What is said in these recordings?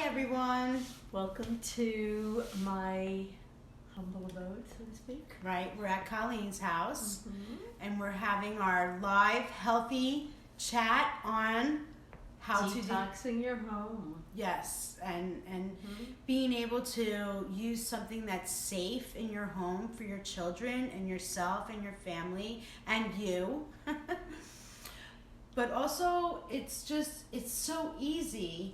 everyone. Welcome to my humble abode, so to speak. Right, we're at Colleen's house, and we're having our live, healthy chat on how detoxing your home. Yes, and being able to use something that's safe in your home for your children and yourself and your family and you. But also, it's so easy.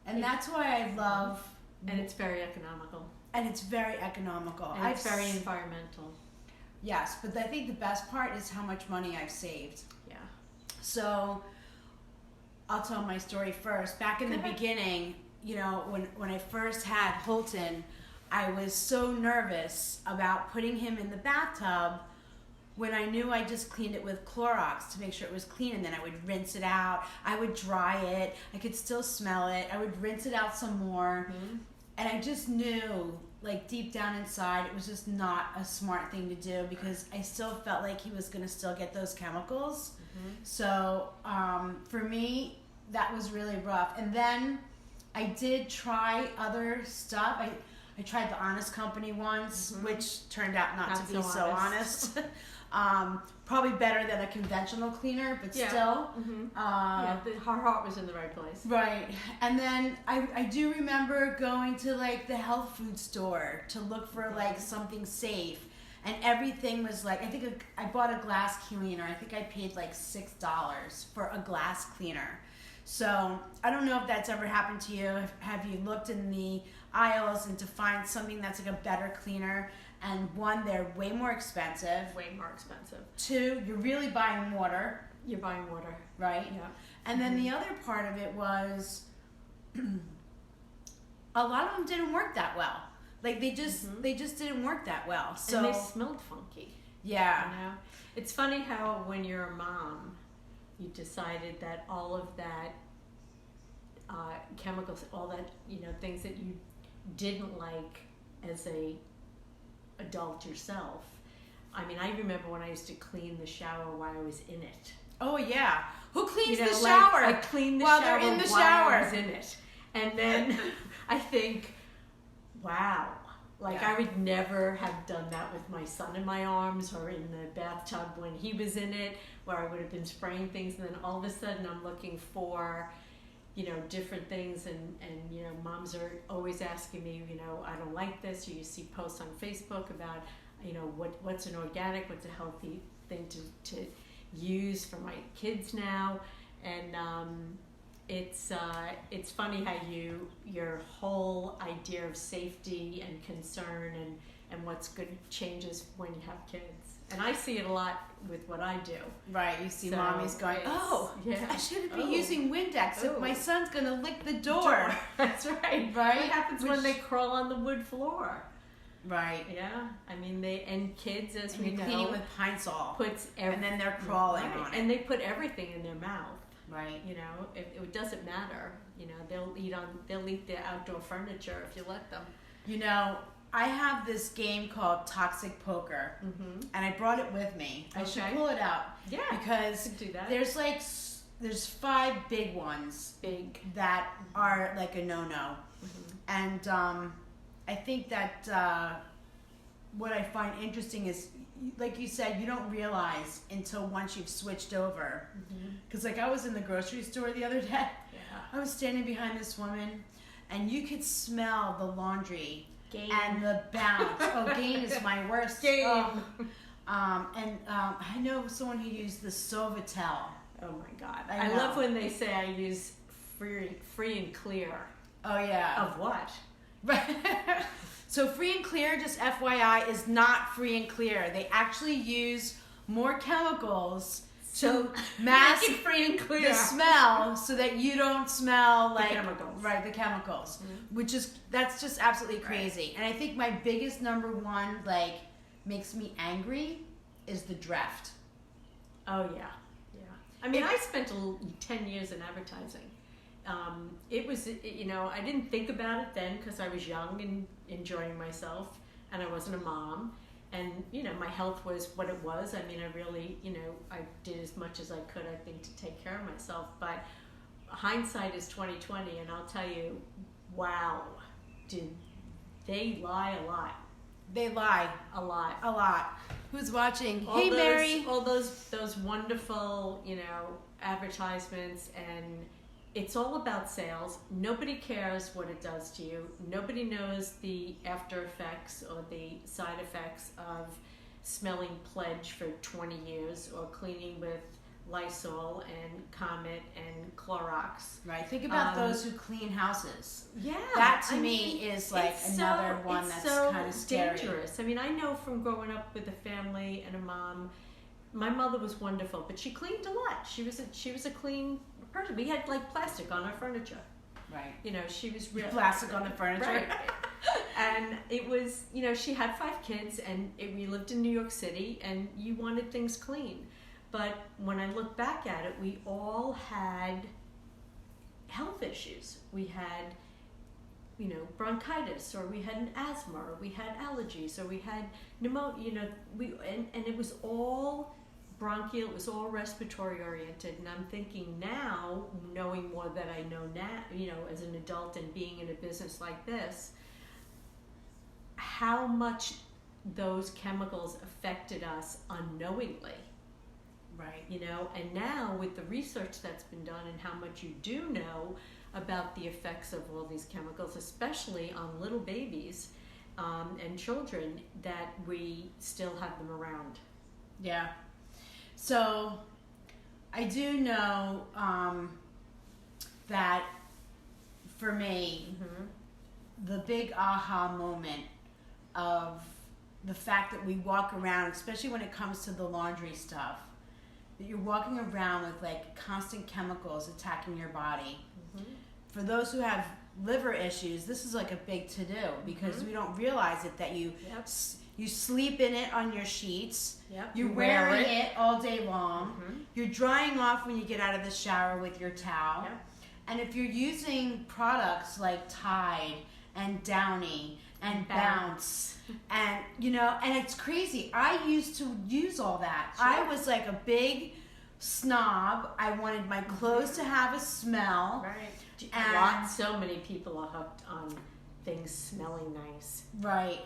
And that's why I love... And it's very economical. And it's very economical. And it's very environmental. Yes, but I think the best part is how much money I've saved. Yeah. So, I'll tell my story first. Back in the beginning, you know, when I first had Holton, I was so nervous about putting him in the bathtub when I knew I just cleaned it with Clorox to make sure it was clean, and then I would rinse it out. I would dry it. I could still smell it. I would rinse it out some more. And I just knew, like, deep down inside, it was just not a smart thing to do because I still felt like he was going to still get those chemicals. So, for me, that was really rough. And then I did try other stuff. I tried the Honest Company once, which turned out not to be so honest. Probably better than a conventional cleaner, but still. Yeah, our heart was in the right place. Right. And then I do remember going to like the health food store to look for like something safe. And everything was like, I think I bought a glass cleaner. I think I paid like $6 for a glass cleaner. So I don't know if that's ever happened to you. Have you looked in the aisles and to find something that's like a better cleaner? And one, they're way more expensive. Way more expensive. Two, you're really buying water. You're buying water. Right? Yeah. And then the other part of it was a lot of them didn't work that well. Like they just didn't work that well. So and they smelled funky. Yeah. You know? It's funny how when you're a mom, you decided that all of that chemicals, all that, you know, things that you didn't like as a adult yourself. I mean, I remember when I used to clean the shower while I was in it. Oh yeah, who cleans you know, the shower? Like, I cleaned the while shower they're in the while shower. I was in it, and then I think, wow, like I would never have done that with my son in my arms or in the bathtub when he was in it, where I would have been spraying things, and then all of a sudden I'm looking for, you know, different things, and you know, moms are always asking me, you know, I don't like this, or you see posts on Facebook about, you know, what's an organic, what's a healthy thing to use for my kids now, and it's funny how your whole idea of safety and concern and what's good changes when you have kids. And I see it a lot with what I do. Right, you see mommies going, I shouldn't be using Windex if my son's going to lick the door. That's right. Right? What happens when they crawl on the wood floor? Right. Yeah. I mean, kids, as we know, cleaning with Pine Sol. And then they're crawling on it. And they put everything in their mouth. Right. You know, it doesn't matter. You know, they'll eat the outdoor furniture if you let them. You know, I have this game called Toxic Poker, and I brought it with me. I should pull it out. Yeah, because do that. There's 5 big ones that are like a no-no, and I think that what I find interesting is, like you said, you don't realize until once you've switched over. Because like I was in the grocery store the other day, I was standing behind this woman, and you could smell the laundry. Game. And the bounce. Game is my worst. Game. I know someone who used the Sovitel. Oh my God. I love when they say I use free and clear. Oh yeah. Of what? Right. So free and clear, just FYI, is not free and clear. They actually use more chemicals to mask free and clear the smell so that you don't smell like the chemicals. Right, the chemicals. Which is, that's just absolutely crazy. And I think my biggest number one, like, makes me angry is the draft. Oh yeah. Yeah. I mean, I spent 10 years in advertising. It was, you know, I didn't think about it then because I was young and enjoying myself, and I wasn't a mom. And, you know, my health was what it was. I mean, I really, you know, I did as much as I could, I think, to take care of myself. But hindsight is 2020, and I'll tell you, wow, did they lie a lot. They lie. A lot. A lot. Who's watching? All hey, those, Mary. All those wonderful, advertisements, and it's all about sales. Nobody cares what it does to you. Nobody knows the after effects or the side effects of smelling Pledge for 20 years or cleaning with Lysol and Comet and Clorox. Right. Think about those who clean houses. Yeah. That to me is like another one that's so kind of scary. Dangerous. I mean, I know from growing up with a family and a mom, my mother was wonderful, but she cleaned a lot. She was a clean person. We had like plastic on our furniture. Right. She was real plastic on the furniture. Right. And it was, she had 5 kids, and we lived in New York City, and you wanted things clean. But when I look back at it, we all had health issues. We had, bronchitis, or we had an asthma, or we had allergies, or we had pneumonia. And it was all bronchial. It was all respiratory oriented. And I'm thinking now, knowing more that I know now, as an adult and being in a business like this, how much those chemicals affected us unknowingly. Right. And now with the research that's been done and how much you do know about the effects of all these chemicals, especially on little babies and children, that we still have them around. Yeah. So I do know that for me, the big aha moment of the fact that we walk around, especially when it comes to the laundry stuff, that you're walking around with like constant chemicals attacking your body. For those who have liver issues, this is like a big to-do, because we don't realize it, that you sleep in it on your sheets. You're wearing it all day long. You're drying off when you get out of the shower with your towel. And if you're using products like Tide and Downy and Bounce and and it's crazy. I used to use all that. I was like a big snob. I wanted my clothes to have a smell. Right. And so many people are hooked on things smelling nice. Right.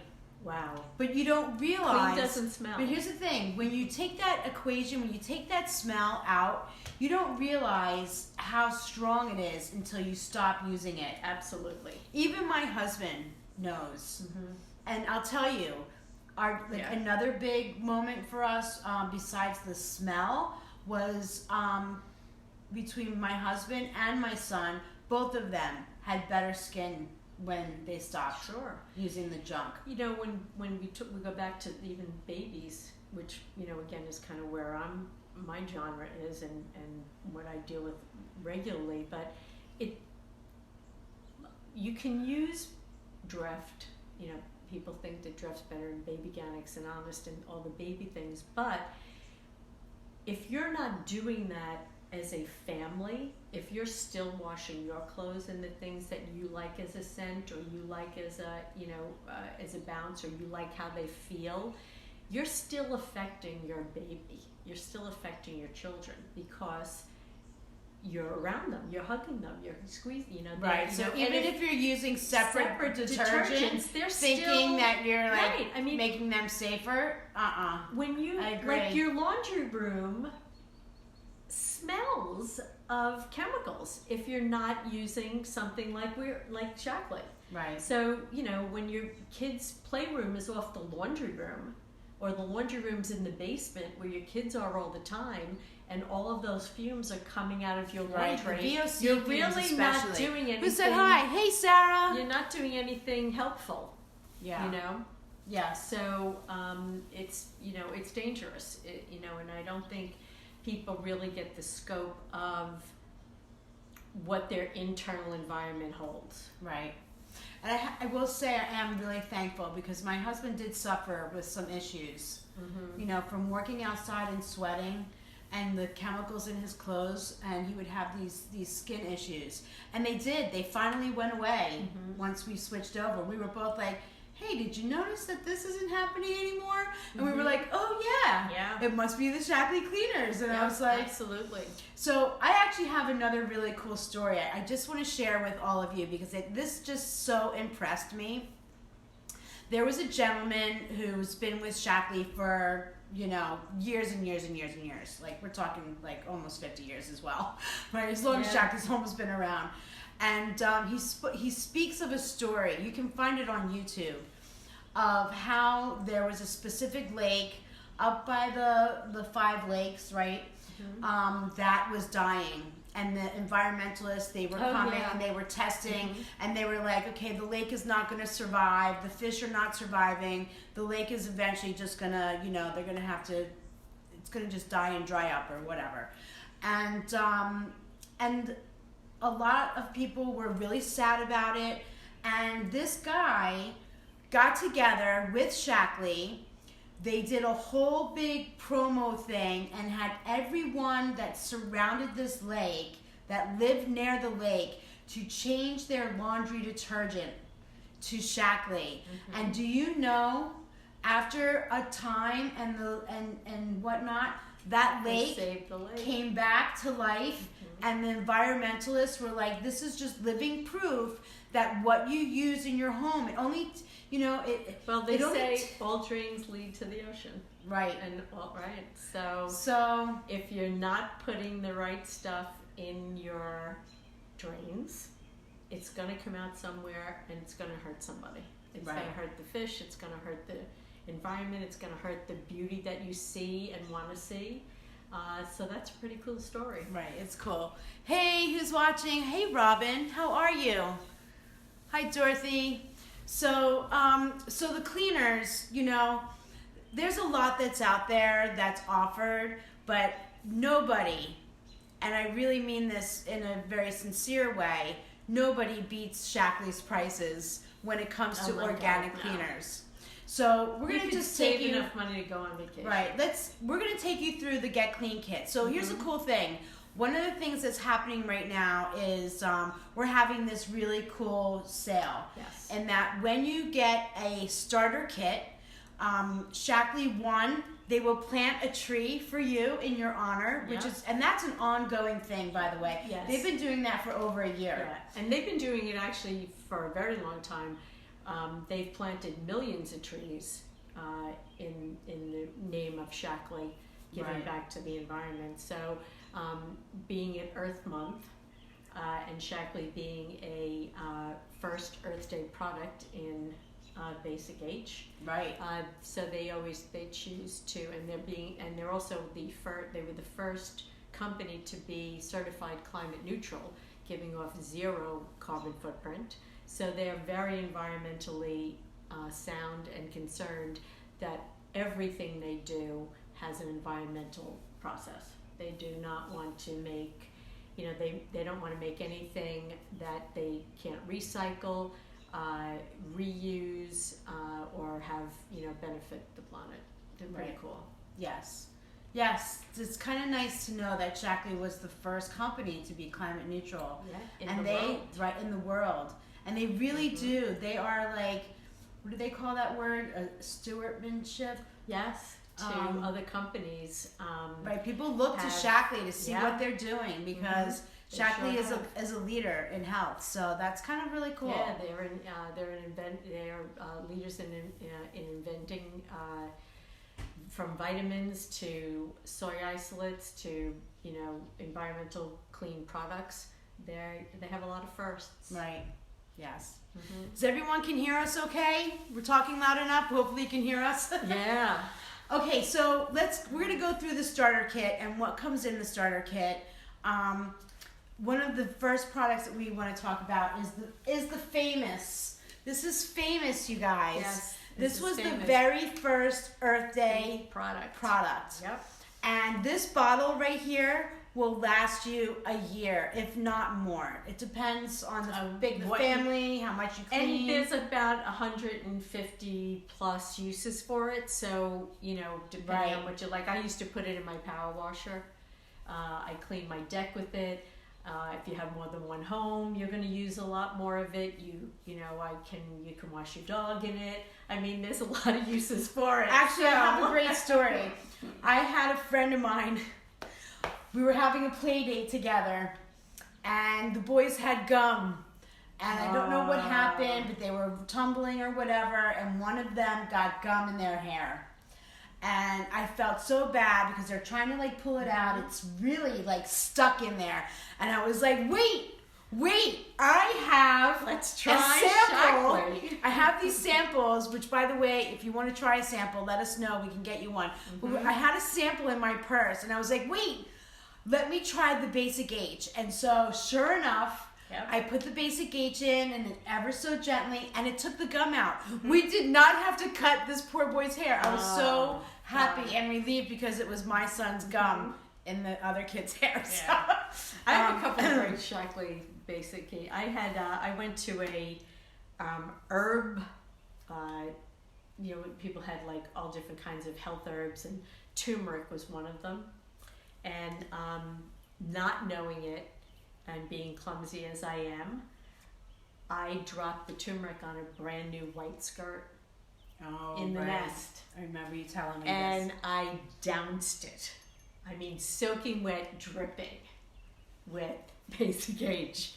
Wow. But you don't realize. Clean doesn't smell. But here's the thing: when you take that equation, when you take that smell out, you don't realize how strong it is until you stop using it. Absolutely. Even my husband knows. And I'll tell you, another big moment for us, besides the smell, was between my husband and my son. Both of them had better skin when they stopped using the junk. When we go back to even babies, which again is kind of where my genre is and what I deal with regularly, but you can use Dreft. People think that Dreft's better than Baby Organics and Honest and all the baby things, but if you're not doing that as a family, if you're still washing your clothes and the things that you like as a scent, or you like as a bounce, or you like how they feel, you're still affecting your baby. You're still affecting your children, because you're around them, you're hugging them, you're squeezing, Right. So even if you're using separate detergents, they're thinking still, that you're making them safer. When you your laundry room smells of chemicals if you're not using something like chocolate. Right. So when your kid's playroom is off the laundry room, or the laundry room's in the basement where your kids are all the time, and all of those fumes are coming out of your laundry, you're really not doing anything. Who said hi? Hey, Sarah. You're not doing anything helpful. Yeah. Yeah. So it's it's dangerous. And I don't think people really get the scope of what their internal environment holds. Right. And I will say I am really thankful, because my husband did suffer with some issues. From working outside and sweating, and the chemicals in his clothes, and he would have these skin issues. And they finally went away once we switched over. We were both like, hey, did you notice that this isn't happening anymore? And we were like, oh yeah, it must be the Shackley cleaners. And I was like, absolutely. So I actually have another really cool story I just want to share with all of you because this just so impressed me. There was a gentleman who's been with Shackley for, years and years and years and years. Like, we're talking like almost 50 years as well, right? As long as Shackley's almost been around. And he speaks of a story, you can find it on YouTube, of how there was a specific lake up by the 5 lakes, right? That was dying. And the environmentalists, they were coming and they were testing and they were like, okay, the lake is not going to survive. The fish are not surviving. The lake is eventually just going to, they're going to have to, it's going to just die and dry up or whatever. And a lot of people were really sad about it. And this guy got together with Shackley. They did a whole big promo thing and had everyone that surrounded this lake, that lived near the lake, to change their laundry detergent to Shackley. And do you know, after a time and whatnot, that lake came back to life, and the environmentalists were like, this is just living proof that what you use in your home, it only... they say all drains lead to the ocean. Right. And so if you're not putting the right stuff in your drains, it's going to come out somewhere and it's going to hurt somebody. It's going to hurt the fish. It's going to hurt the environment. It's going to hurt the beauty that you see and want to see. So that's a pretty cool story. Right. It's cool. Hey, who's watching? Hey, Robin. How are you? Hi, Dorothy. So the cleaners, there's a lot that's out there that's offered, but nobody, and I really mean this in a very sincere way, nobody beats Shackley's prices when it comes to organic cleaners. So we're going to just save enough money to go on vacation. Right. We're going to take you through the Get Clean kit. So here's a cool thing. One of the things that's happening right now is we're having this really cool sale. Yes. And that when you get a starter kit, Shackley they will plant a tree for you in your honor, and that's an ongoing thing, by the way. Yes. They've been doing that for over a year. Yeah. And they've been doing it actually for a very long time. They've planted millions of trees in the name of Shackley, giving back to the environment. So being at Earth Month and Shackley being a first Earth Day product in Basic H, so they choose to, and they're also they were the first company to be certified climate neutral, giving off 0 carbon footprint. So they're very environmentally sound and concerned that everything they do has an environmental process. They do not want to make, they don't want to make anything that they can't recycle, reuse, or have, benefit the planet. They're pretty cool. Yes. Yes, it's kind of nice to know that Shackley was the first company to be climate neutral. Yeah, in the world. And they really do. They are like, what do they call that word? Stewardmanship? Yes. To other companies. People look to Shackley to see what they're doing because Shackley is a leader in health. So that's kind of really cool. Yeah, they're leaders in inventing from vitamins to soy isolates to environmental clean products. They have a lot of firsts. Right. Yes. Does everyone can hear us okay? We're talking loud enough. Hopefully you can hear us. Yeah. Okay, so we're going to go through the starter kit and what comes in the starter kit. One of the first products that we want to talk about is the famous. This is famous, you guys. Yes. This was the very first Earth Day product. Yep. And this bottle right here will last you a year, if not more. It depends on the family, how much you clean. And there's about 150 plus uses for it. So, depending on what you like. I used to put it in my power washer. I clean my deck with it. If you have more than one home, you're going to use a lot more of it. You can wash your dog in it. I mean, there's a lot of uses for it. Actually, I have a great story. I had a friend of mine. We were having a play date together, and the boys had gum. And I don't know what happened, but they were tumbling or whatever, and one of them got gum in their hair. And I felt so bad because they're trying to like pull it out. It's really like stuck in there. And I was like, wait, I have Let's try a sample. Shackley. I have these samples, which by the way, if you want to try a sample, let us know. We can get you one. But I had a sample in my purse, and I was like, wait, let me try the Basic H. And so sure enough, Yep. I put the Basic H in, and ever so gently, and it took the gum out. We did not have to cut this poor boy's hair. I was so happy and relieved because it was my son's gum in the other kid's hair. Yeah. So, I have a couple of great Shackley Basic H. I went to a herb. People had like all different kinds of health herbs, and turmeric was one of them. And not knowing it, and being clumsy as I am, I dropped the turmeric on a brand new white skirt in the nest. I remember you telling me And this. I doused it. I mean, soaking wet, dripping with Basic H.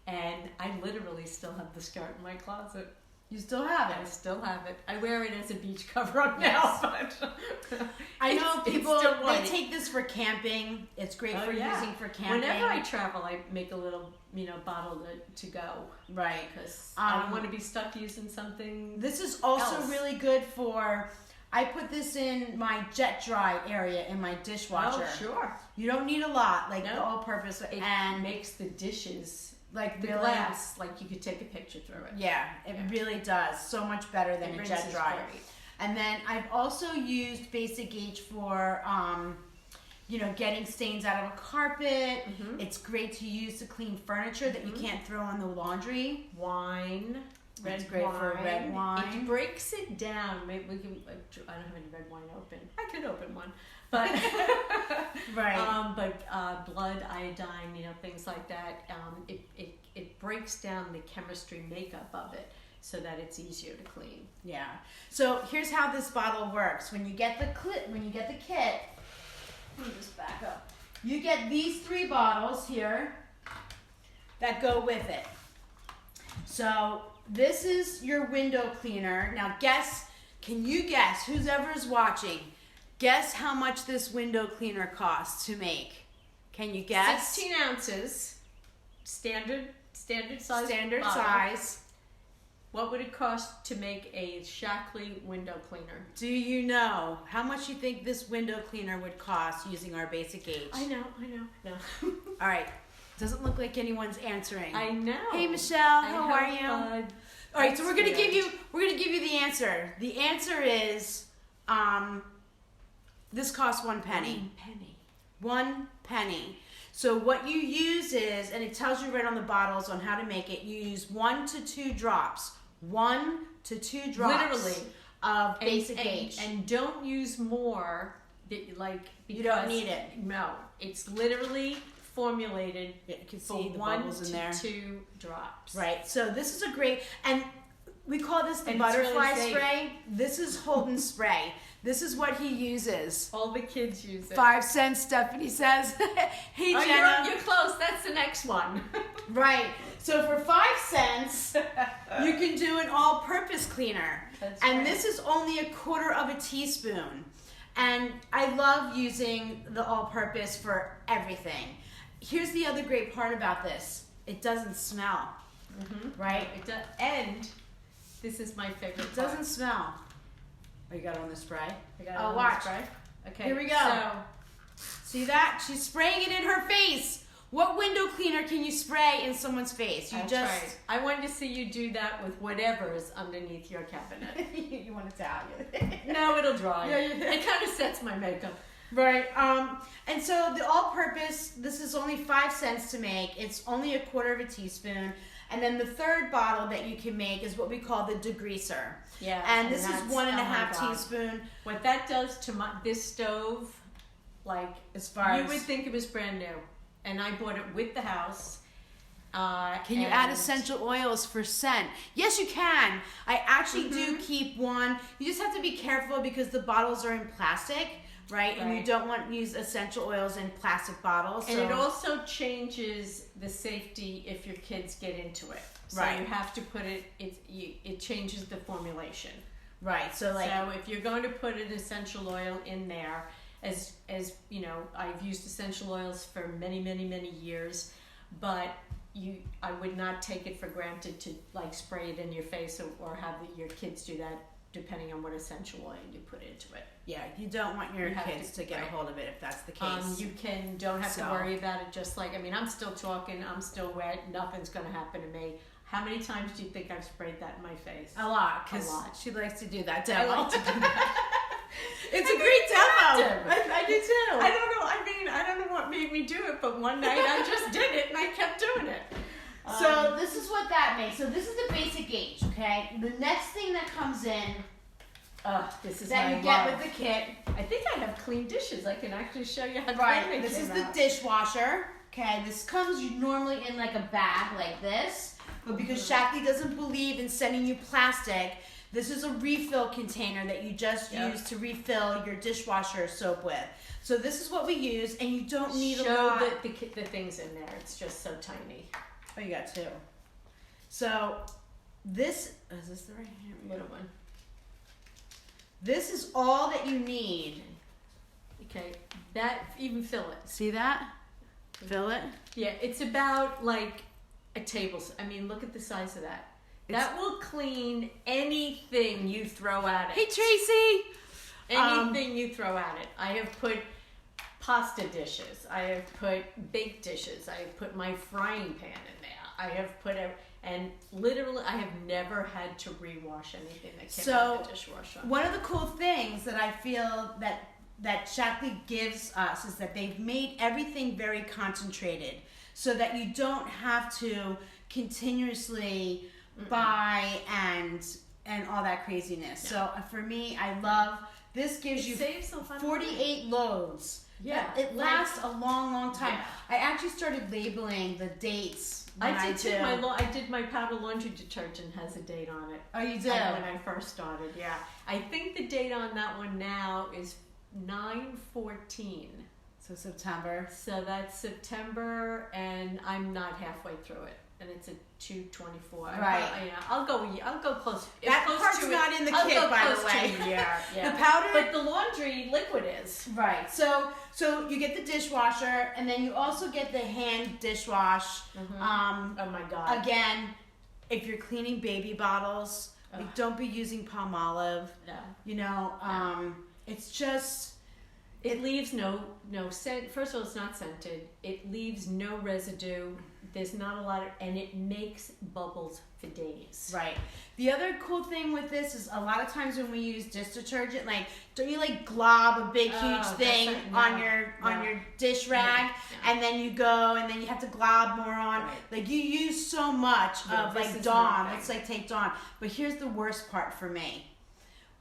And I literally still have the skirt in my closet. You still have I it. still have it. I wear it as a beach cover up Yes. now, but I know it's people, still they white. take this for camping. It's great for using for camping. Whenever I travel, I make a little, bottle to go. Right. Because I don't want to be stuck using something. This is also else. really good for, I put this in my jet dry area in my dishwasher. Oh, sure. You don't need a lot, like No. the all-purpose. It And makes the dishes, like the really, glass, like you could take a picture through it. Yeah, it really does. So much better than It a jet rinses dry. great. And then I've also used Basic H for, getting stains out of a carpet. It's great to use to clean furniture that you can't throw in the laundry. Wine. It's great for red wine. It breaks it down. Maybe we can. I don't have any red wine open. I could open one, but Right. Blood, iodine, things like that. It breaks down the chemistry makeup of it so that it's easier to clean. Yeah. So here's how this bottle works. When you get the kit, let me just back up. You get these 3 bottles here that go with it. So this is your window cleaner. Now can you guess, whoever is watching, guess how much this window cleaner costs to make? Can you guess? 16 ounces, standard size. Standard bottle. size. What would it cost to make a Shackley window cleaner? Do you know how much you think this window cleaner would cost using our Basic H? I know. No. All right. Doesn't look like anyone's answering. I know. Hey Michelle, how are you? Fun. All right, so That's we're gonna good. give you the answer. The answer is, this costs 1 penny. 1 penny. So what you use is, and it tells you right on the bottles on how to make it. You use 1 to 2 drops. 1 to 2 drops. Literally. Of Basic H. And don't use more. You don't need it. No, it's literally formulated You can for see the 1 bubbles in to there. 2 drops. Right. So this is a great, and we call this the And it's butterfly really safe. spray. This is Holton spray. This is what he uses. All the kids use it. 5 cents, Stephanie says. Hey, Oh, Jenna. you're close. That's the next one. Right. So for 5 cents, you can do an all-purpose cleaner. That's And right. this is only 1/4 teaspoon. And I love using the all-purpose for everything. Here's the other great part about this. It doesn't smell. Right? It does, and this is my favorite. It doesn't smell. Oh, you got it on the spray? I got it Oh, on the watch. spray. Okay. Here we go. So, See that? She's spraying it in her face. What window cleaner can you spray in someone's face? that's right. I wanted to see you do that with whatever is underneath your cabinet. You want to tell you. No, it'll dry. Yeah. It kind of sets my makeup. Right. And so the all-purpose, this is only 5 cents to make. It's only 1/4 teaspoon. And then the third bottle that you can make is what we call the degreaser. Yeah. And this is that's- 1.5 oh my God. teaspoon. What that does to this stove, like As far you as would think it was brand new. and I bought it with the house. Can you add essential oils for scent? Yes, you can. I actually do keep one. You just have to be careful because the bottles are in plastic, right? And you don't want to use essential oils in plastic bottles. And it also changes the safety if your kids get into it. So you have to put it. It changes the formulation. Right. So if you're going to put an essential oil in there, as you know, I've used essential oils for many, many, many years, but I would not take it for granted to like spray it in your face or have your kids do that, depending on what essential oil you put into it. Yeah, you don't want your kids to get a hold of it if that's the case. You don't have to worry about it. Just like, I mean, I'm still talking, I'm still wet, nothing's going to happen to me. How many times do you think I've sprayed that in my face? A lot, because she likes to do that demo. I like to do that. It's a great demo. I do too. I don't know. I mean, I don't know what made me do it, but one night I just did it and I kept doing it. So this is what that makes. So this is the basic gauge, okay? The next thing that comes in, this is that you get with the kit. I think I have clean dishes. I can actually show you how clean This is the dishwasher. Okay, this comes normally in like a bag like this, but because Shakti doesn't believe in sending you plastic, this is a refill container that you just use to refill your dishwasher soap with. So this is what we use, and you don't need a lot. Show the things in there. It's just so tiny. Oh, you got two. So this is this the right little one? This is all that you need. Okay, that even fill it. See that? Fill it. Yeah, it's about like a tablespoon. I mean, look at the size of that. That will clean anything you throw at it. Hey, Tracy! Anything you throw at it. I have put pasta dishes. I have put baked dishes. I have put my frying pan in there. I have put and literally I have never had to rewash anything that came out of the dishwasher. One of the cool things that I feel that Shakti gives us is that they've made everything very concentrated so that you don't have to continuously buy and all that craziness. So for me, I love this. Gives you 48 loads. Yeah, it lasts a long time. Yeah. I actually started labeling the dates. I did my powder laundry detergent has a date on it. Oh, you did? When I first started, yeah. I think the date on that one now is 9/14. So September. So that's September, and I'm not halfway through it. And it's a 2/24. Right. I'll go close. That part's not in the kit, by the way. Yeah. The powder, but the laundry liquid is. Right. So you get the dishwasher, and then you also get the hand dishwash. Oh my God. Again, if you're cleaning baby bottles, like, don't be using palm olive. No. You know, it's just. It leaves no scent. First of all, it's not scented. It leaves no residue. There's not a lot of, and it makes bubbles for days. Right. The other cool thing with this is a lot of times when we use dish detergent, like, don't you like glob a big huge thing on your dish rag, and then you go and then you have to glob more on. Right. Like, you use so much of like Dawn. Let's like take Dawn. But here's the worst part for me.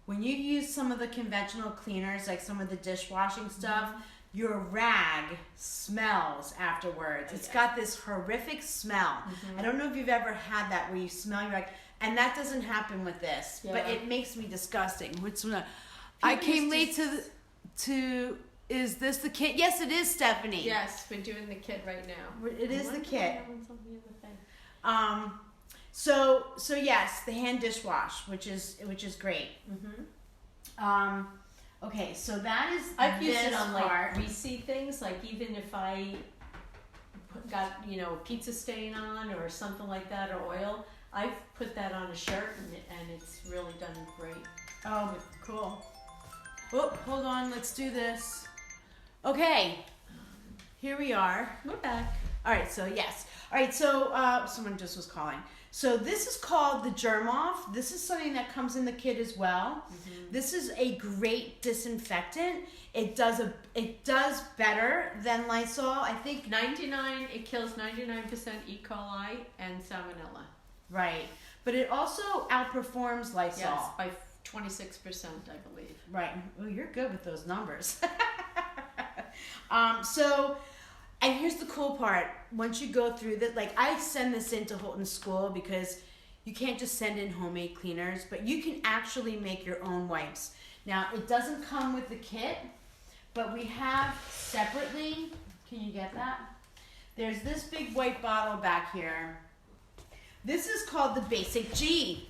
When you use some of the conventional cleaners, like some of the dishwashing stuff, your rag smells afterwards. It's got this horrific smell. I don't know if you've ever had that where you smell your rag, and that doesn't happen with this. Yeah. But it makes me disgusting. I came late to. Is this the kit? Yes, it is, Stephanie. Yes, we're doing the kit right now. It is the kit. So yes, the hand dishwash, which is great. Okay, so that is I've used it on like greasy things, like even if I got a pizza stain on or something like that, or oil, I've put that on a shirt and it's really done great. Oh, cool. Oh, hold on, let's do this. Okay, here we are. We're back. All right, so yes. All right, so someone just was calling. So this is called the Germ Off. This is something that comes in the kit as well. This is a great disinfectant. It does better than Lysol. I think it kills 99% E. coli and salmonella. Right. But it also outperforms Lysol. Yes, by 26%, I believe. Right. Well, you're good with those numbers. So And here's the cool part. Once you go through this, like I send this into Holton School because you can't just send in homemade cleaners, but you can actually make your own wipes. Now, it doesn't come with the kit, but we have separately, can you get that? There's this big white bottle back here. This is called the Basic G,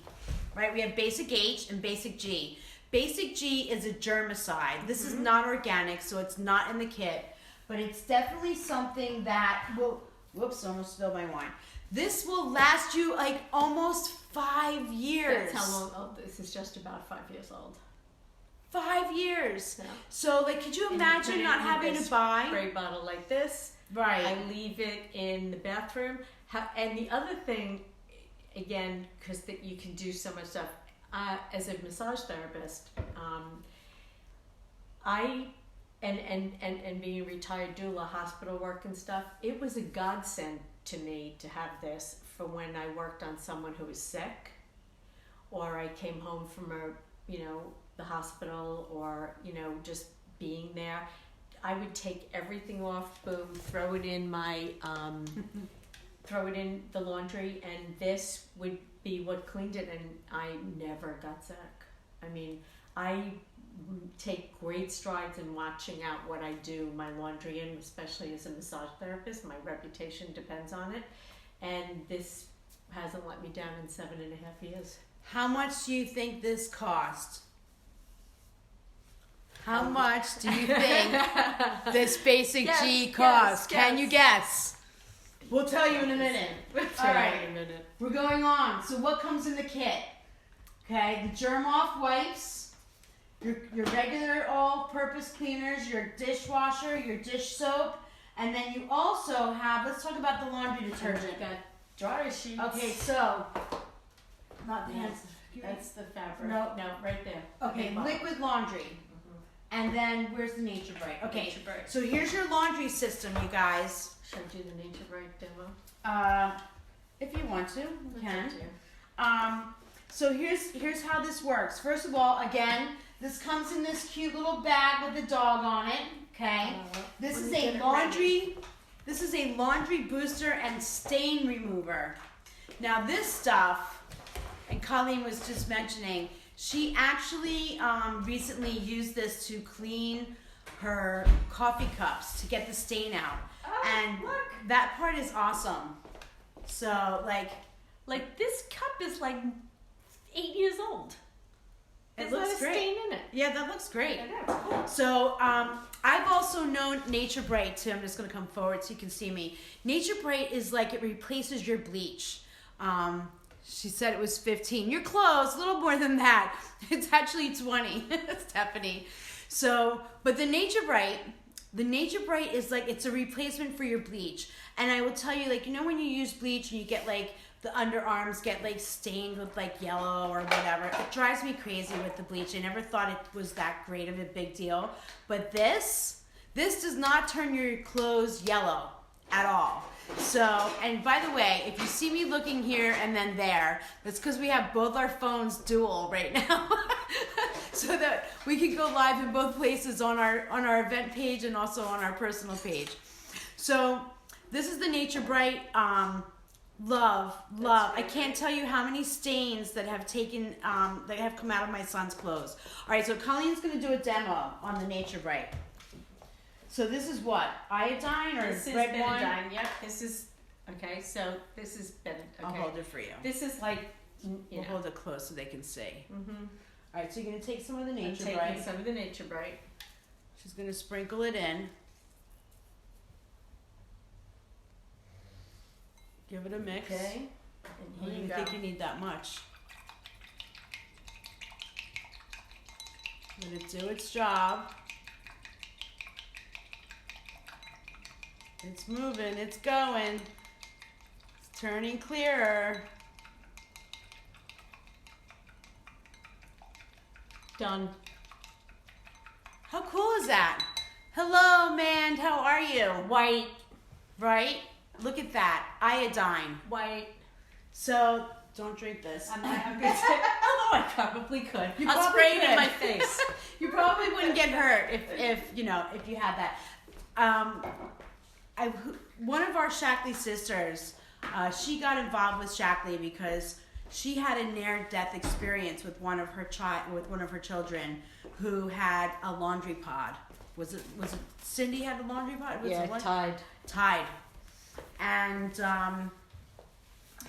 right? We have Basic H and Basic G. Basic G is a germicide. This is not organic, so it's not in the kit, but it's definitely something that will, whoops, almost spilled my wine. This will last you like almost 5 years. That's how long, oh, this is just about 5 years old. 5 years. Yeah. So like, could you imagine not having to buy? Spray bottle like this. Right. I leave it in the bathroom. And the other thing, again, because you can do so much stuff, as a massage therapist, and being a retired doula, hospital work and stuff, it was a godsend to me to have this for when I worked on someone who was sick, or I came home from the hospital, or just being there. I would take everything off, boom, throw it in my throw it in the laundry, and this would be what cleaned it, and I never got sick. I mean, I take great strides in watching out what I do my laundry in, especially as a massage therapist. My reputation depends on it, and this hasn't let me down in 7.5 years. How much do you think this cost? How much do you think this Basic G costs? Can you guess? We'll tell you in a minute. All right, in a minute. We're going on. So what comes in the kit? Okay, the germ off wipes, your regular all-purpose cleaners, your dishwasher, your dish soap, and then you also have, let's talk about the laundry detergent. You got dryer sheets. Okay, so, not the hands. That's the fabric. No, right there. Okay, liquid laundry. And then where's the Nature Bright? Okay, Nature Bright. So here's your laundry system, you guys. Should I do the Nature Bright demo? If you want to, you can. Can. So here's how this works. First of all, again, this comes in this cute little bag with the dog on it. Okay. This is a laundry. This is a laundry booster and stain remover. Now this stuff, and Colleen was just mentioning, she actually recently used this to clean her coffee cups to get the stain out. Oh, and look. That part is awesome. So like this cup is like 8 years old. It There's looks not a great. stain in it. Yeah, that looks great. I know. Cool. So I've also known Nature Bright too. I'm just gonna come forward so you can see me. Nature Bright is like it replaces your bleach. She said it was 15. You're close, a little more than that. It's actually 20, Stephanie. So, but the Nature Bright is like, it's a replacement for your bleach. And I will tell you, like, when you use bleach and you get like, the underarms get like stained with like yellow or whatever, it drives me crazy with the bleach. I never thought it was that great of a big deal. But this does not turn your clothes yellow at all. So, and by the way, if you see me looking here and then there, that's because we have both our phones dual right now. So that we can go live in both places on our event page and also on our personal page. So this is the Nature Bright. Love. I can't tell you how many stains that have taken that have come out of my son's clothes. All right, so Colleen's going to do a demo on the Nature Bright. So this is what? Iodine or this is red betadine. wine? Yep. This is okay. So this is betadine. Okay. I'll hold it for you. This is like We'll hold it close so they can see. Mm-hmm. All right, so you're going to take some of the Nature taking Bright. some of the Nature Bright. She's going to sprinkle it in. Give it a mix. Okay. I And don't here you even go. think you need that much. Let it do its job. It's moving, it's going. It's turning clearer. Done. How cool is that? Hello, man, how are you? White. Right? Look at that. Iodine. White. So, don't drink this. I'm gonna say, although I probably could. You I'll probably spray it could. in my face. You probably wouldn't get hurt if you had that. one of our Shackley sisters, she got involved with Shackley because she had a near-death experience with one of her children who had a laundry pod. Was it Cindy had a laundry pod? Tide. And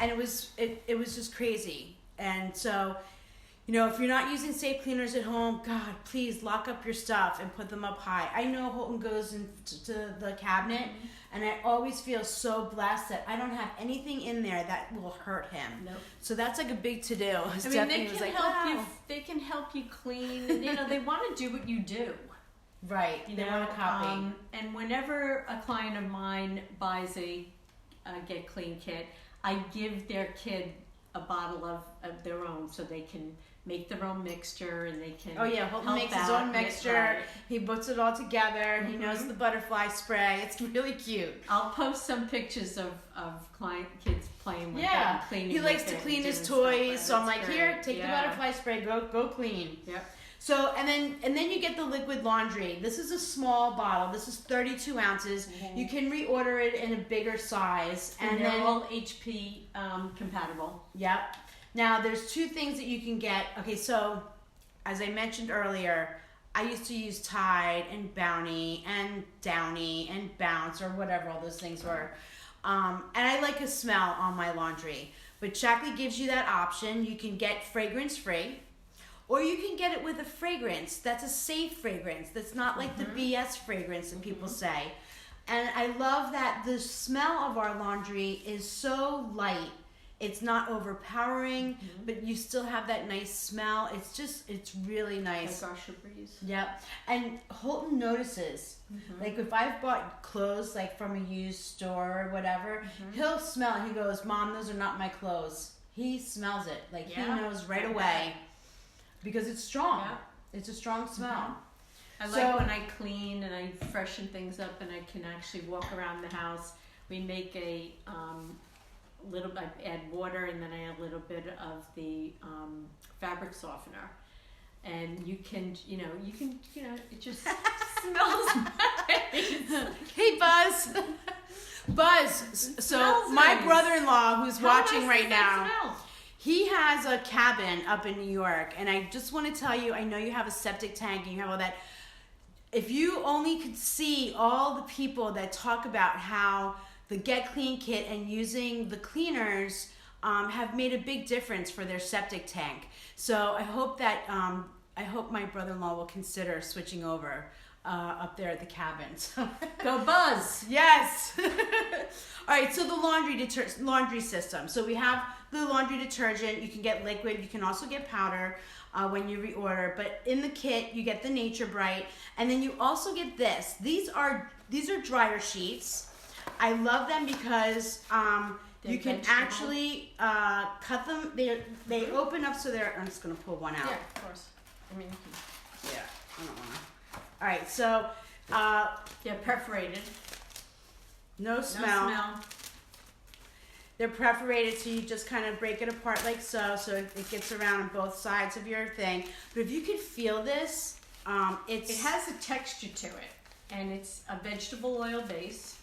it was just crazy. And so, if you're not using safe cleaners at home, God, please lock up your stuff and put them up high. I know Holton goes into the cabinet, and I always feel so blessed that I don't have anything in there that will hurt him. Nope. So that's like a big to-do. They can help you clean. They want to do what you do. Right. They want to copy. And whenever a client of mine buys a Get Clean kit, I give their kid a bottle of their own so they can make their own mixture and they can Holton makes his own mixture. Right. He puts it all together. He knows the butterfly spray. It's really cute. I'll post some pictures of kids playing with that, cleaning. He likes to clean his toys, so I'm like, here, take the butterfly spray, go clean. Yep. So and then you get the liquid laundry. This is a small bottle. This is 32 ounces. You can reorder it in a bigger size, and they're all HP compatible. Yep. Now there's two things that you can get. Okay, so as I mentioned earlier, I used to use Tide and Bounty and Downy and Bounce or whatever all those things were, and I like a smell on my laundry. But Shackley gives you that option. You can get fragrance free. Or you can get it with a fragrance that's a safe fragrance. That's not like the BS fragrance that people say. And I love that the smell of our laundry is so light. It's not overpowering, but you still have that nice smell. It's really nice. Like our Febreze. Yep. And Holton notices. Like if I've bought clothes like from a used store or whatever, he'll smell it. He goes, "Mom, those are not my clothes." He smells it. Like he knows right away. Because it's strong. Yeah. It's a strong smell. I like when I clean and I freshen things up and I can actually walk around the house. We make I add water and then I add a little bit of the fabric softener. And you can, it just smells nice. Hey, Buzz. Buzz, so my brother-in-law who's watching right now, he has a cabin up in New York, and I just want to tell you, I know you have a septic tank and you have all that. If you only could see all the people that talk about how the Get Clean kit and using the cleaners have made a big difference for their septic tank. So I hope that my brother-in-law will consider switching over up there at the cabin. So go Buzz! Yes. All right. So the laundry system. So we have the laundry detergent. You can get liquid. You can also get powder when you reorder. But in the kit, you get the Nature Bright, and then you also get this. These are dryer sheets. I love them because you can actually cut them. They open up so they're. I'm just gonna pull one out. Yeah, of course. I mean, yeah. I don't wanna. All right, so they're perforated. No smell. They're perforated, so you just kind of break it apart like so it gets around on both sides of your thing. But if you could feel this, it has a texture to it, and it's a vegetable oil base.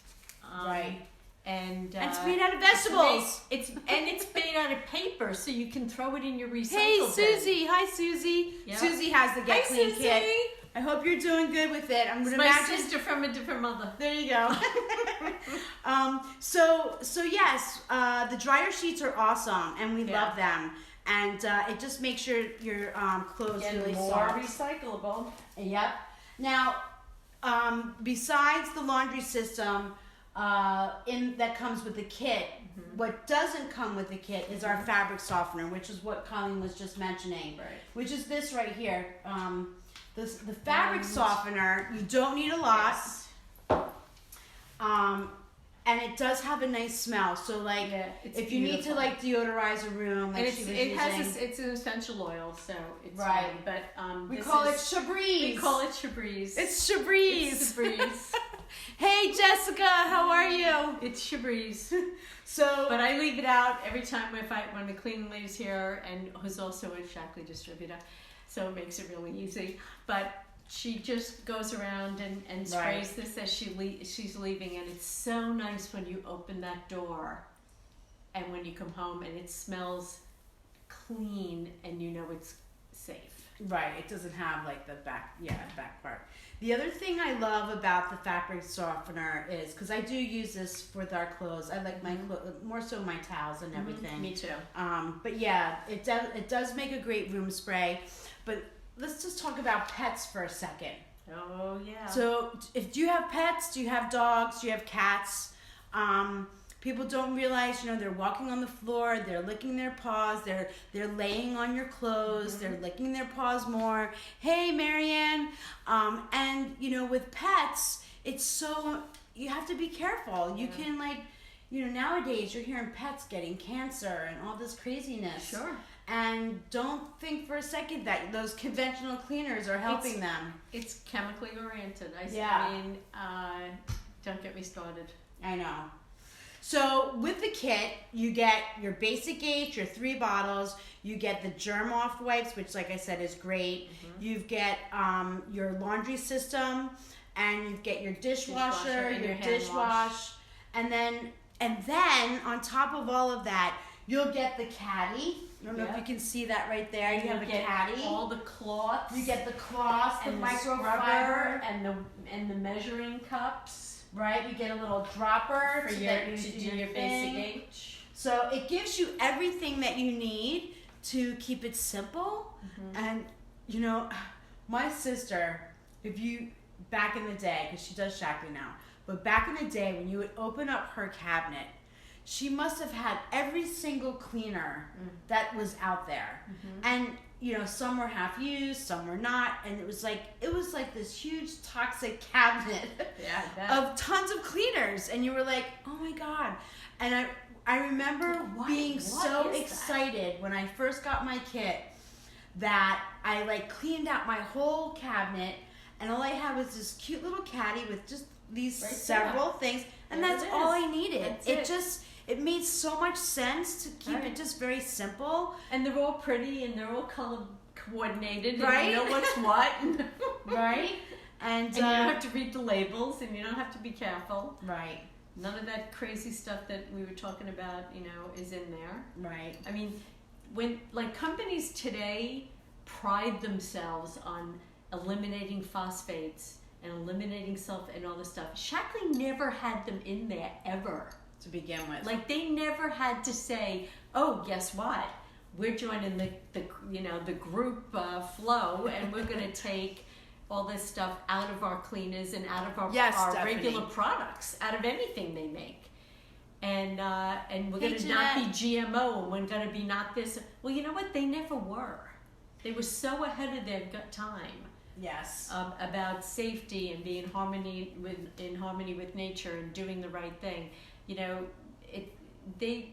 Right. And it's made out of vegetables. It's made out of paper, so you can throw it in your recycle Hey, bin. Susie. Hi, Susie. Yep. Susie has the Get Clean kit. I hope you're doing good with it. I'm going to imagine my sister from a different mother. There you go. So yes, the dryer sheets are awesome, and we love them. And it just makes your clothes really soft. More recyclable. Yep. Now, besides the laundry system that comes with the kit, what doesn't come with the kit is our fabric softener, which is what Colleen was just mentioning. Right. Which is this right here. The fabric softener, you don't need a lot. Yes. And it does have a nice smell. So like, if you need to like deodorize a room, like it's an essential oil, so it's right. Fine. But we call it Febreze. We call it Febreze. It's Febreze. It's Febreze. Hey Jessica, how are you? It's Febreze. So, but I leave it out every time when the cleaning lady's here, and who's also a Shackley distributor, so it makes it really easy. But she just goes around and sprays this as she's leaving, and it's so nice when you open that door and when you come home and it smells clean and you know it's safe. Right, it doesn't have like the back part. The other thing I love about the fabric softener is, because I do use this with our clothes. I like my more so my towels and everything. Me too. But yeah, it does make a great room spray. But let's just talk about pets for a second. Oh yeah. So do you have pets? Do you have dogs? Do you have cats? People don't realize, they're walking on the floor, they're licking their paws, they're laying on your clothes, they're licking their paws more. Hey, Marianne. And, with pets, it's so, you have to be careful. You can nowadays you're hearing pets getting cancer and all this craziness. Sure. And don't think for a second that those conventional cleaners are helping them. It's chemically oriented. Don't get me started. I know. So with the kit, you get your basic H, your 3 bottles. You get the germ off wipes, which, like I said, is great. You get your laundry system, and you get your dishwasher, your dishwash, and then on top of all of that, you'll get the caddy. I don't know if you can see that right there. You have a caddy. All the cloths. You get the cloths, the microfiber, and the measuring cups. Right, you get a little dropper to do your basic H. So it gives you everything that you need to keep it simple. And my sister, back in the day, because she does Shackley now, but back in the day when you would open up her cabinet, she must have had every single cleaner that was out there. And some were half used, some were not, and it was like this huge toxic cabinet of tons of cleaners, and you were like, oh my God. And I remember being so excited when I first got my kit that I cleaned out my whole cabinet, and all I had was this cute little caddy with just these several things, and that's all I needed. It made so much sense to keep it just very simple. And they're all pretty and they're all color coordinated. And you know what's what. Right. And you don't have to read the labels and you don't have to be careful. Right. None of that crazy stuff that we were talking about, is in there. Right. I mean, when companies today pride themselves on eliminating phosphates and eliminating sulfur and all this stuff. Shackley never had them in there ever. To begin with. They never had to say, oh, guess what? We're joining the group flow, and we're going to take all this stuff out of our cleaners and out of our regular products, out of anything they make. And we're going to not be GMO, and we're going to be not this. Well, you know what? They never were. They were so ahead of their time. Yes. About safety and being in harmony with nature and doing the right thing. They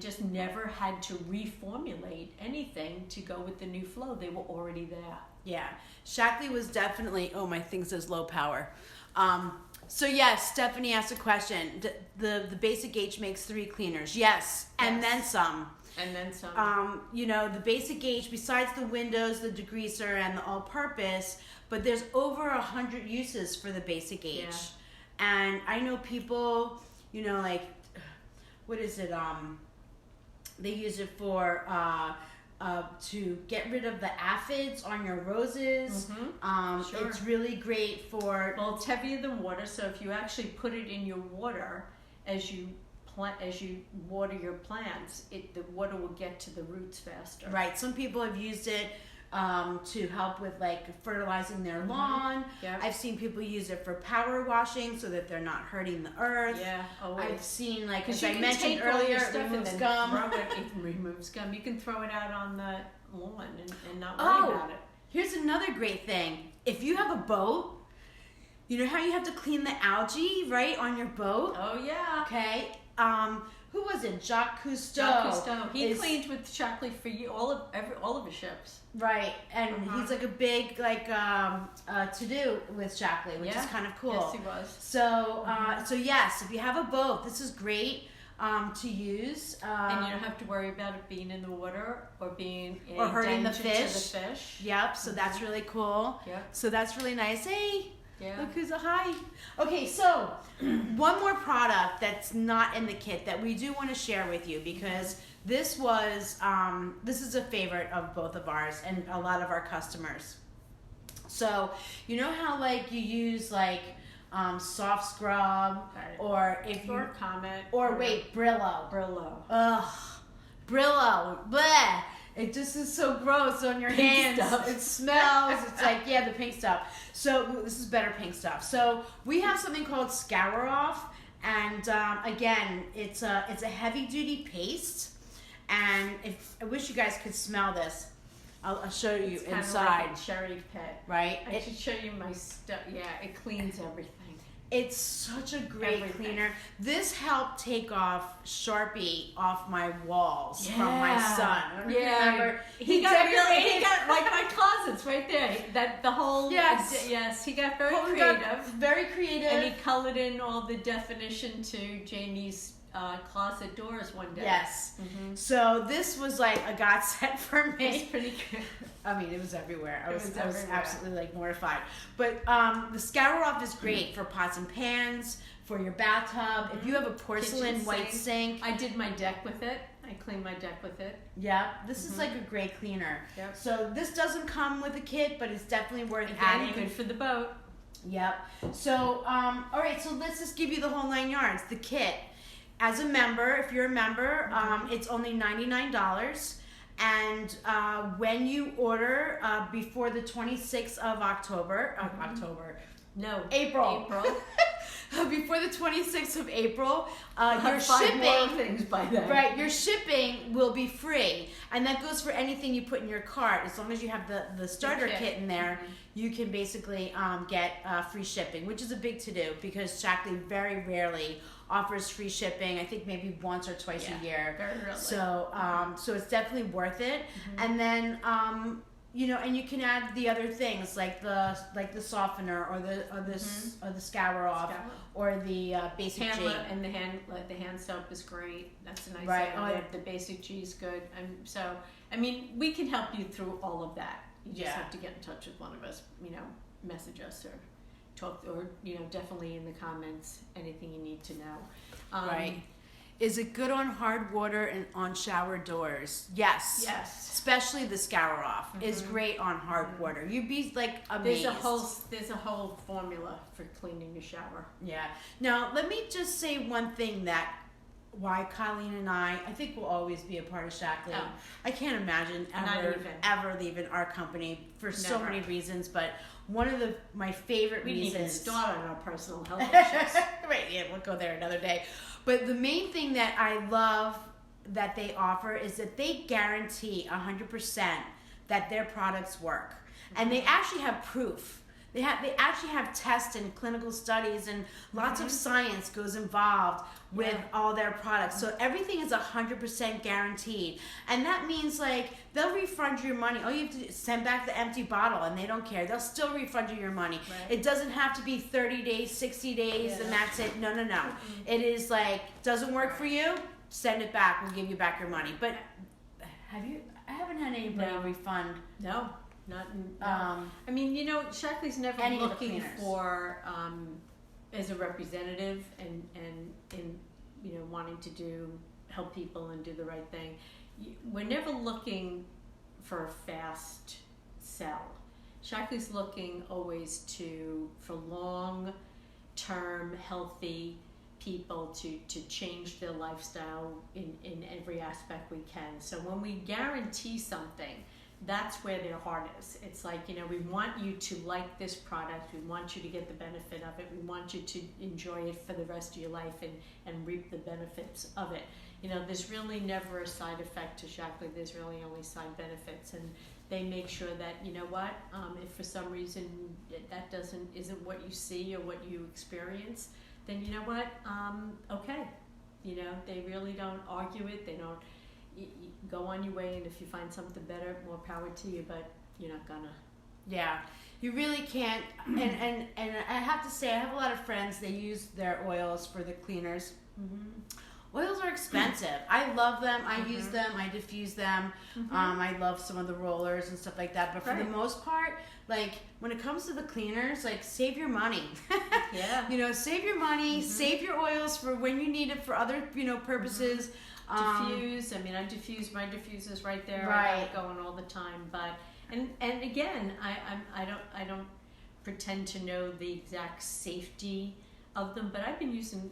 just never had to reformulate anything to go with the new flow. They were already there. Yeah. Shackley was definitely, my thing says low power. So yes, Stephanie asked a question. The basic H makes 3 cleaners. Yes. And then some. And then some. The basic H, besides the windows, the degreaser, and the all-purpose, but there's over 100 uses for the basic H. Yeah. And I know people, what is it? They use it for to get rid of the aphids on your roses. Sure. It's really great for. Well, it's heavier than water, so if you actually put it in your water as you water your plants, the water will get to the roots faster. Right. Some people have used it to help with fertilizing their lawn. Yeah. I've seen people use it for power washing so that they're not hurting the earth. Yeah, always. I've seen as I mentioned earlier, it removes scum. It removes scum. You can throw it out on the lawn and not worry about it. Here's another great thing. If you have a boat, you know how you have to clean the algae, right, on your boat? Oh yeah. Okay. Who was it? Jacques Cousteau. Jacques Cousteau. He cleaned with Shackley for all of his ships. Right, and he's a big to do with Shackley, which is kind of cool. Yes, he was. So so yes, if you have a boat, this is great. to use. And you don't have to worry about it being in the water or being or hurting the danger fish. to the fish. Yep, so that's really cool. Yep. So that's really nice. Hey, Yeah. look who's a hi. Okay, so one more product that's not in the kit that we do want to share with you, because this is a favorite of both of ours and a lot of our customers. So you know how like you use like soft scrub, or if you Comet, or wait, Brillo. Ugh, Brillo. Bleh. It just is so gross on your hands. Stuff. It smells. It's like, yeah, the pink stuff. So this is better pink stuff. So we have something called Scour Off, and again, it's a heavy duty paste. And if I wish you guys could smell this, I'll show you it's kind inside. of like a cherry pet, right? I should show you my stuff. Yeah, it cleans everything. It's such a great cleaner. This helped take off Sharpie off my walls from my son. I don't know if you remember. He got like my closets right there. That the whole yes, he got very creative. Very creative. And he colored in all the definition to Jamie's closet doors one day. Yes. Mm-hmm. So this was like a godsend for me. It's pretty good. I mean, it was everywhere. I was absolutely like mortified. But the Scour Off is great for pots and pans, for your bathtub. If you have a porcelain white sink. I did my deck with it. I cleaned my deck with it. Yeah, this is like a great cleaner. Yep. So this doesn't come with a kit, but it's definitely worth adding. Good for the boat. Yep. So, all right, so let's just give you the whole 9 yards. The kit. As a member, if you're a member, it's only $99. And when you order before the 26th of April. Before the 26th of April, your shipping, things by then. Right, your shipping will be free, and that goes for anything you put in your cart. As long as you have the starter kit in there, you can basically get free shipping, which is a big to-do because Shackley very rarely offers free shipping. I think maybe once or twice a year. Very rarely. So it's definitely worth it. And then and you can add the other things like the softener or the Scour Off or the basic G. And the hand soap is great. That's a nice right. The basic G is good. So I mean, we can help you through all of that. You just have to get in touch with one of us. Message us or talk, or definitely in the comments anything you need to know. Right. Is it good on hard water and on shower doors? Yes. Especially the Scour Off is great on hard water. You'd be like amazed. There's a whole formula for cleaning your shower. Yeah. Now let me just say one thing why Colleen and I think we'll always be a part of Shackley. Oh. I can't imagine ever leaving our company for so many reasons, but one of my favorite reasons. We didn't even start on our personal health issues. Right, yeah, we'll go there another day. But the main thing that I love that they offer is that they guarantee 100% that their products work. And they actually have proof. They actually have tests and clinical studies, and lots of science goes involved with all their products. So everything is 100% guaranteed. And that means like they'll refund your money. All you have to do is send back the empty bottle and they don't care. They'll still refund you your money. Right. It doesn't have to be 30 days, 60 days, and that's it. No. It is like, doesn't work for you, send it back. We'll give you back your money. But I haven't had anybody refund. No. I mean, Shackley's never looking for as a representative and wanting to help people and do the right thing. We're never looking for a fast sell. Shackley's looking always for long-term healthy people to change their lifestyle in every aspect we can. So when we guarantee something, that's where their heart is. It's like, we want you to like this product. We want you to get the benefit of it. We want you to enjoy it for the rest of your life and reap the benefits of it. There's really never a side effect to Shackley. There's really only side benefits. And they make sure that, if for some reason that isn't what you see or what you experience, then okay. They really don't argue it. They don't. You go on your way, and if you find something better, more power to you, but you're not gonna. Yeah, you really can't. And I have to say, I have a lot of friends, they use their oils for the cleaners. oils are expensive. I love them. I use them. I diffuse them. I love some of the rollers and stuff like that. But for the most part, like when it comes to the cleaners, like save your money. Yeah. You know, save your money. Save your oils for when you need it for other, you know, purposes. Diffuse. I mean, I diffuse. My diffuser's right there. Right. I got it going all the time. But and again, I don't pretend to know the exact safety of them. But I've been using,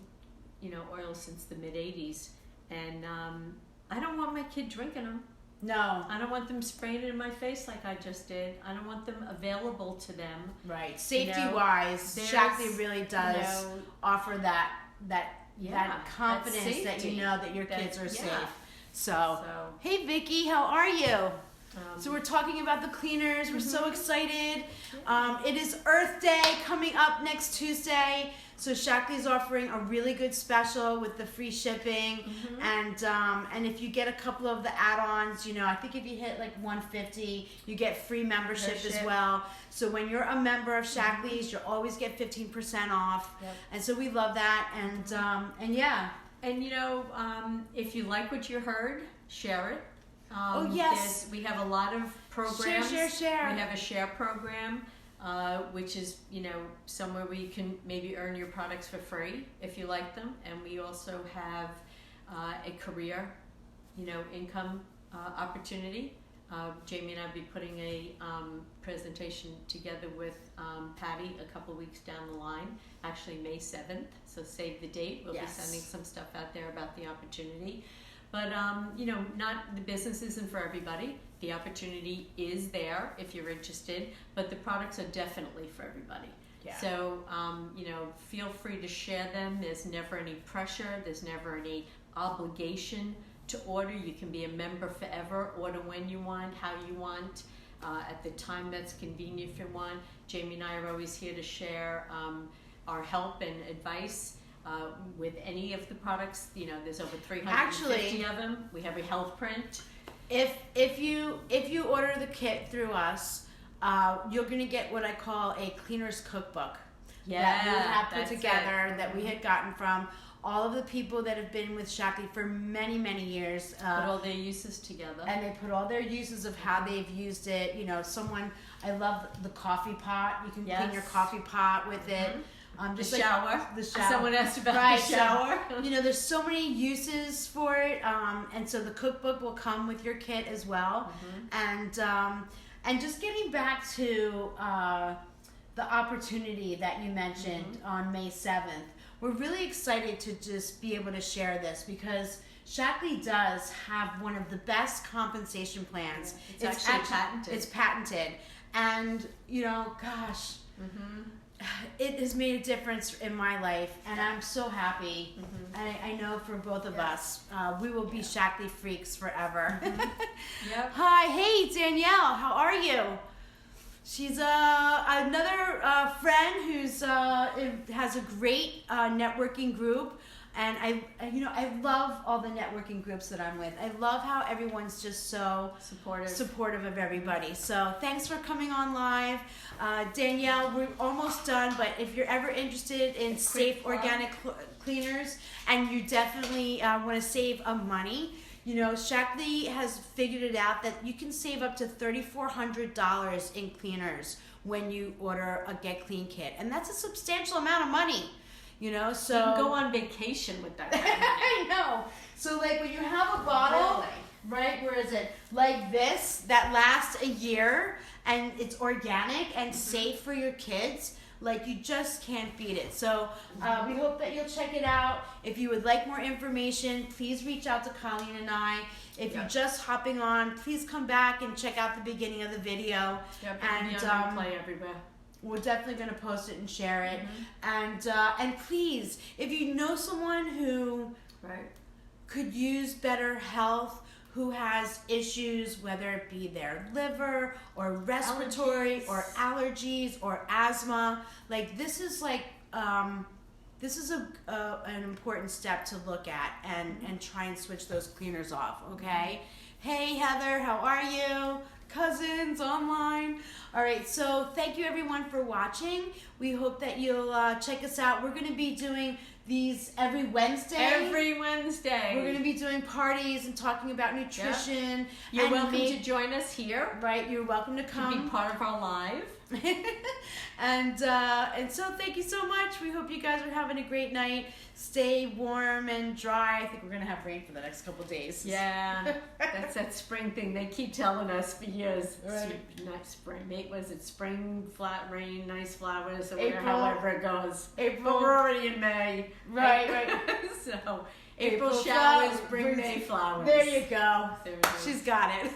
you know, oils since the mid '80s, and I don't want my kid drinking them. No. I don't want them spraying it in my face like I just did. I don't want them available to them. Right. Safety-wise, Shaklee really does offer that confidence that you know that your kids are safe. So, hey Vicky, how are you? So we're talking about the cleaners. We're so excited. It is Earth Day coming up next Tuesday. So Shaklee's offering a really good special with the free shipping, and if you get a couple of the add-ons, you know, I think if you hit like 150, you get free membership as well. So when you're a member of Shaklee's, you'll always get 15% off, and so we love that. And yeah, and you know, if you like what you heard, share it. Oh yes, we have a lot of programs. Share. We have a share program. Which is, you know, somewhere where you can maybe earn your products for free if you like them. And we also have a career, you know, income opportunity. Jamie and I will be putting a presentation together with Patty a couple weeks down the line, actually May 7th, so save the date. We'll be sending some stuff out there about the opportunity. But, you know, not the business isn't for everybody. The opportunity is there if you're interested, but the products are definitely for everybody. Yeah. So, you know, feel free to share them. There's never any pressure. There's never any obligation to order. You can be a member forever. Order when you want, how you want, at the time that's convenient if you want. Jamie and I are always here to share our help and advice. With any of the products, you know, there's over 350 of them. We have a health print. If you order the kit through us, you're gonna get what I call a cleaner's cookbook. That we have put together that we had gotten from all of the people that have been with Shaklee for many years. Put all their uses together. And they put all their uses of how they've used it. You know, I love the coffee pot. You can clean your coffee pot with it. Just the shower. Someone asked about the shower. You know, there's so many uses for it, and so the cookbook will come with your kit as well. And just getting back to the opportunity that you mentioned on May 7th, we're really excited to just be able to share this because Shaklee does have one of the best compensation plans. It's actually patented. It's patented, and you know, gosh. It has made a difference in my life, and I'm so happy. I know for both of us, we will be Shaklee freaks forever. Hi, hey Danielle, how are you? She's another friend who's has a great networking group. And I love all the networking groups that I'm with. I love how everyone's just so supportive of everybody. So thanks for coming on live. Danielle, we're almost done, but if you're ever interested in safe organic cleaners and you definitely want to save money, you know, Shaklee has figured it out that you can save up to $3,400 in cleaners when you order a Get Clean kit. And that's a substantial amount of money. You know, so you can go on vacation with that. I know. So like when you have a bottle, right? Where is it? Like this that lasts a year and it's organic and safe for your kids. Like you just can't beat it. So we hope that you'll check it out. If you would like more information, please reach out to Colleen and I. If you're just hopping on, please come back and check out the beginning of the video. And play everywhere. We're definitely going to post it and share it. And please, if you know someone who could use better health, who has issues, whether it be their liver or respiratory or allergies or asthma, like this is like this is an important step to look at and try and switch those cleaners off. Okay. Hey Heather, how are you? Cousins online. All right, so thank you everyone for watching. We hope that you'll check us out. We're going to be doing these every Wednesday. Every Wednesday. We're going to be doing parties and talking about nutrition. Yep. You're welcome to join us here. Right, you're welcome to come. To be part of our live. and so thank you so much. We hope you guys are having a great night. Stay warm and dry. I think we're going to have rain for the next couple days. Yeah, that's that spring thing. They keep telling us for years. Right. Not spring. Was it spring, flat rain, nice flowers, or April, however it goes. April. But we're already in May. Right. So April showers bring May flowers. There you go. There it is. She's got it.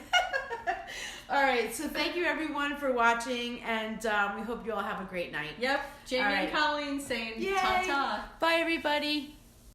All right, so thank you everyone for watching, and we hope you all have a great night. Yep, Jami and Colleen saying ta-ta. Bye everybody.